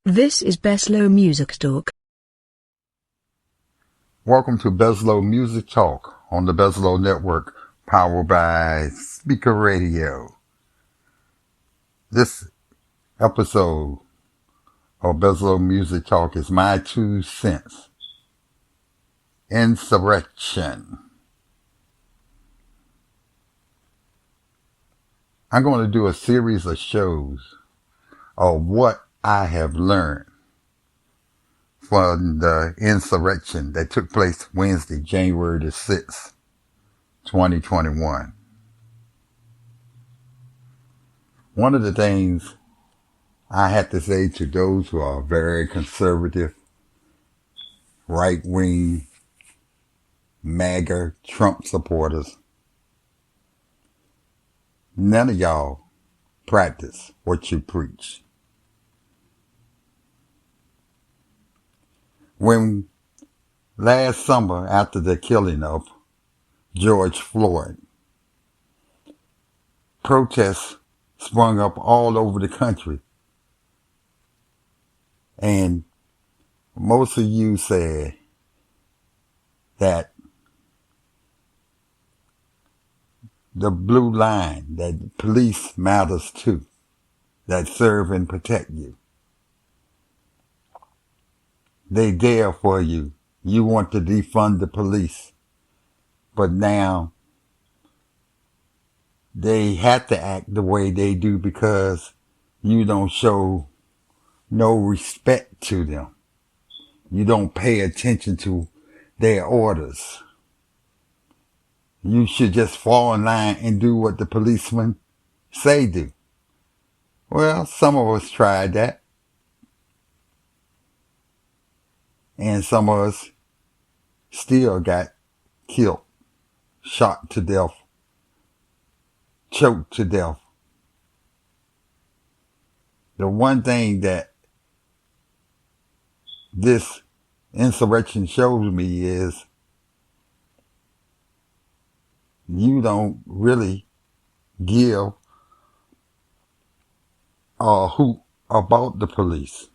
This is Beslow Music Talk. Welcome to Beslow Music Talk on the Beslow Network, powered by Speaker Radio. This episode of Beslow Music Talk is my 2 cents. Insurrection. I'm going to do a series of shows of what I have learned from the insurrection that took place Wednesday, January the 6th, 2021. One of the things I have to say to those who are very conservative, right-wing, MAGA, Trump supporters, none of y'all practice what you preach. When last summer, after the killing of George Floyd, protests sprung up all over the country. And most of you said that the blue line, that police matters too, that serve and protect you. They there for you. You want to defund the police. But now they have to act the way they do because you don't show no respect to them. You don't pay attention to their orders. You should just fall in line and do what the policemen say do. Well, some of us tried that. And some of us still got killed, shot to death, choked to death. The one thing that this insurrection shows me is you don't really give a hoot about the police.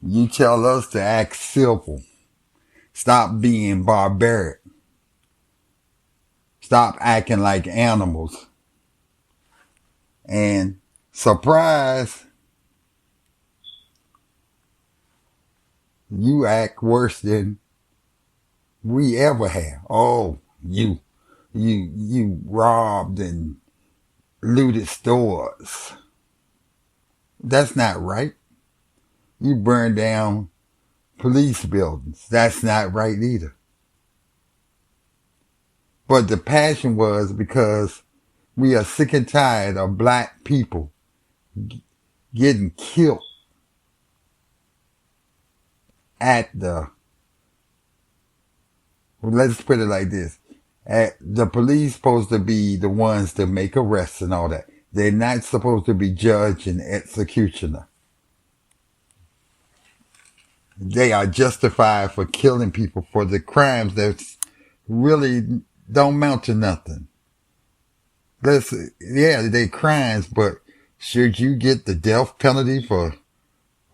You tell us to act civil. Stop being barbaric. Stop acting like animals. And surprise, you act worse than we ever have. Oh, you robbed and looted stores. That's not right. You burned down police buildings. That's not right either. But the passion was because we are sick and tired of black people getting killed let's put it like this. The police supposed to be the ones to make arrests and all that. They're not supposed to be judge and executioner. They are justified for killing people for the crimes that really don't amount to nothing. They crimes, but should you get the death penalty for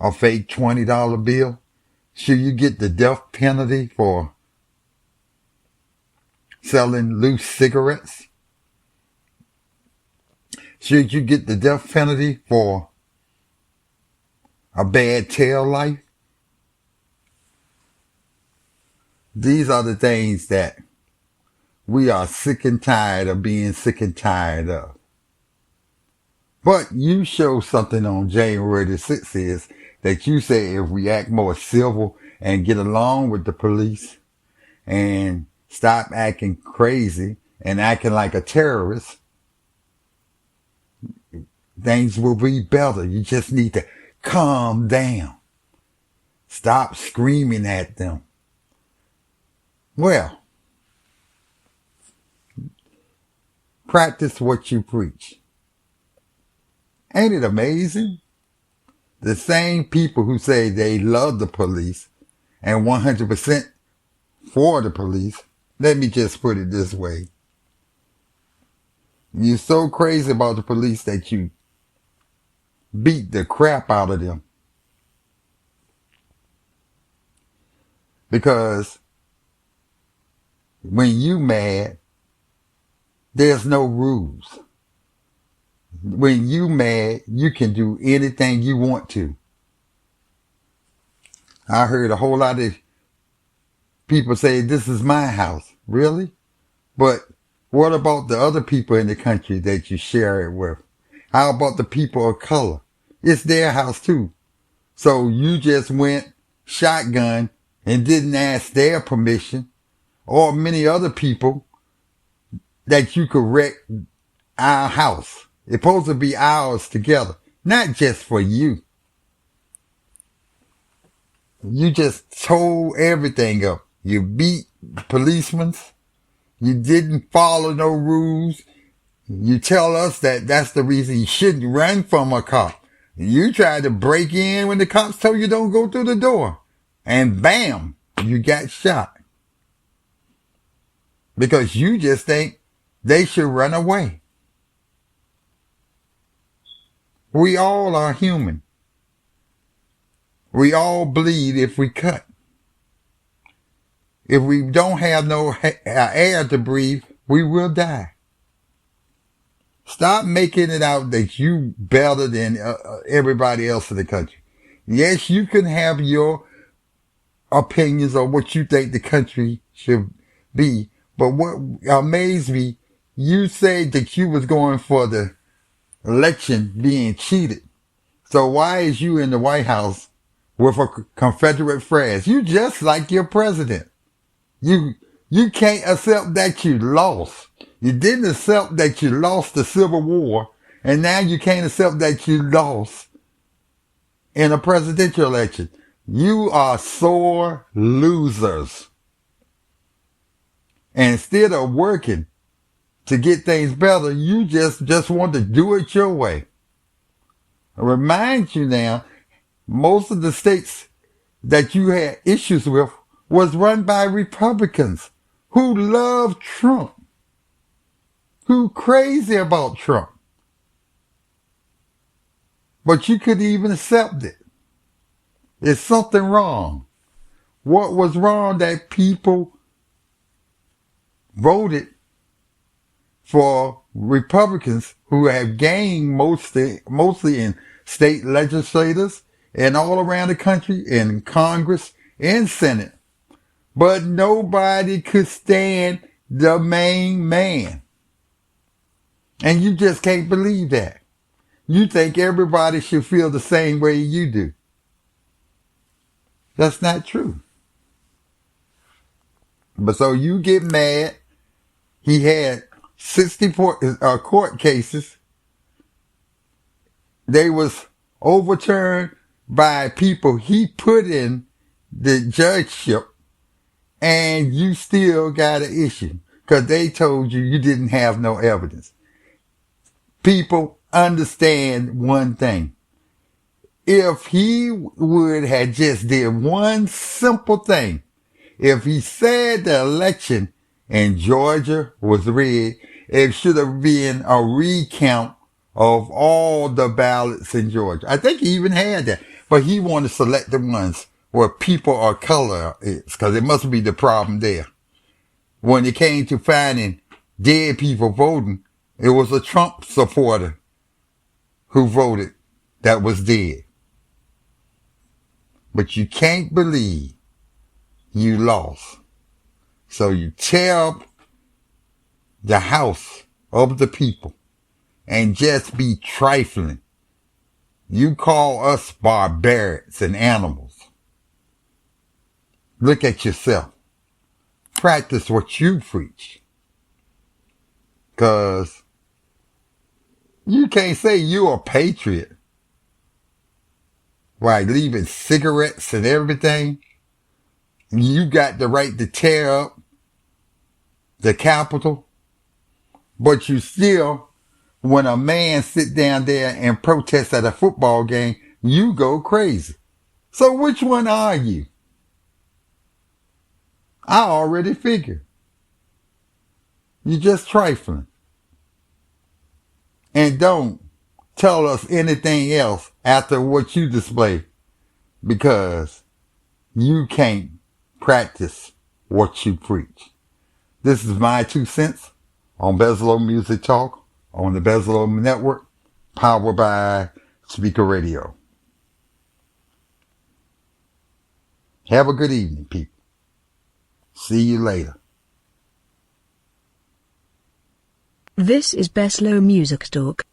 a fake $20 bill? Should you get the death penalty for selling loose cigarettes? Should you get the death penalty for a bad tail life? These are the things that we are sick and tired of being sick and tired of. But you show something on January the 6th is that you say if we act more civil and get along with the police and stop acting crazy and acting like a terrorist, things will be better. You just need to calm down. Stop screaming at them. Well, practice what you preach. Ain't it amazing? The same people who say they love the police and 100% for the police, let me just put it this way. You're so crazy about the police that you beat the crap out of them. Because when you mad, there's no rules. When you mad, you can do anything you want to. I heard a whole lot of people say, this is my house. Really? But what about the other people in the country that you share it with? How about the people of color? It's their house too. So you just went shotgun and didn't ask their permission, or many other people, that you could wreck our house. It's supposed to be ours together, not just for you. You just tore everything up. You beat policemen. You didn't follow no rules. You tell us that that's the reason you shouldn't run from a cop. You tried to break in when the cops told you don't go through the door. And bam, you got shot. Because you just think they should run away. We all are human. We all bleed if we cut. If we don't have no air to breathe, we will die. Stop making it out that you better than everybody else in the country. Yes, you can have your opinions on what you think the country should be. But what amazed me, you said that you was going for the election being cheated. So why is you in the White House with a Confederate flag? You just like your president. You can't accept that you lost. You didn't accept that you lost the Civil War, and now you can't accept that you lost in a presidential election. You are sore losers. And instead of working to get things better, you just want to do it your way. I remind you now, most of the states that you had issues with was run by Republicans who love Trump, who crazy about Trump. But you couldn't even accept it. It's something wrong. What was wrong that people voted for Republicans who have gained mostly in state legislators and all around the country, in Congress and Senate. But nobody could stand the main man. And you just can't believe that. You think everybody should feel the same way you do. That's not true. But so you get mad. He had 64 court cases. They was overturned by people he put in the judgeship, and you still got an issue because they told you didn't have no evidence. People understand one thing. If he would have just did one simple thing, if he said the election in Georgia was rigged, it should have been a recount of all the ballots in Georgia. I think he even had that, but he wanted to select the ones where people of color is, because it must be the problem there. When it came to finding dead people voting, it was a Trump supporter who voted that was dead. But you can't believe you lost. So you tear up the house of the people and just be trifling. You call us barbarians and animals. Look at yourself. Practice what you preach. Because you can't say you're a patriot while leaving cigarettes and everything. You got the right to tear up the Capitol, but you still, when a man sit down there and protest at a football game, you go crazy. So which one are you? I already figured. You're just trifling. And don't tell us anything else after what you display, because you can't practice what you preach. This is my 2 cents on Bezlo Music Talk on the Bezlo Network, powered by Speaker Radio. Have a good evening, people. See you later. This is Bezlo Music Talk.